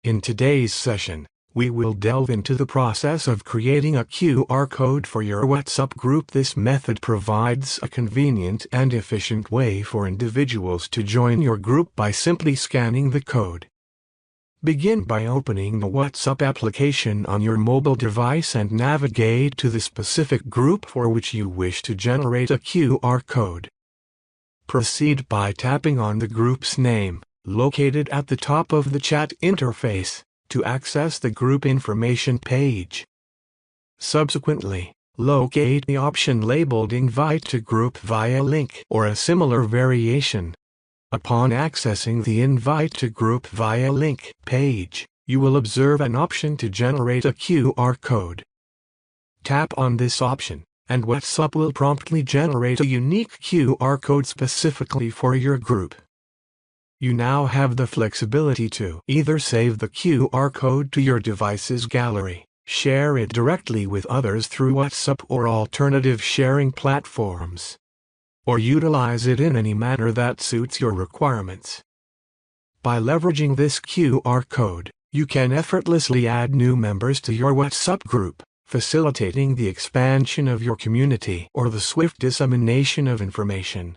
In today's session, we will delve into the process of creating a QR code for your WhatsApp group. This method provides a convenient and efficient way for individuals to join your group by simply scanning the code. Begin by opening the WhatsApp application on your mobile device and navigate to the specific group for which you wish to generate a QR code. Proceed by tapping on the group's name, located at the top of the chat interface, to access the group information page. Subsequently, locate the option labeled Invite to Group via link or a similar variation. Upon accessing the Invite to Group via link page, you will observe an option to generate a QR code. Tap on this option, and WhatsApp will promptly generate a unique QR code specifically for your group. You now have the flexibility to either save the QR code to your device's gallery, share it directly with others through WhatsApp or alternative sharing platforms, or utilize it in any manner that suits your requirements. By leveraging this QR code, you can effortlessly add new members to your WhatsApp group, facilitating the expansion of your community or the swift dissemination of information.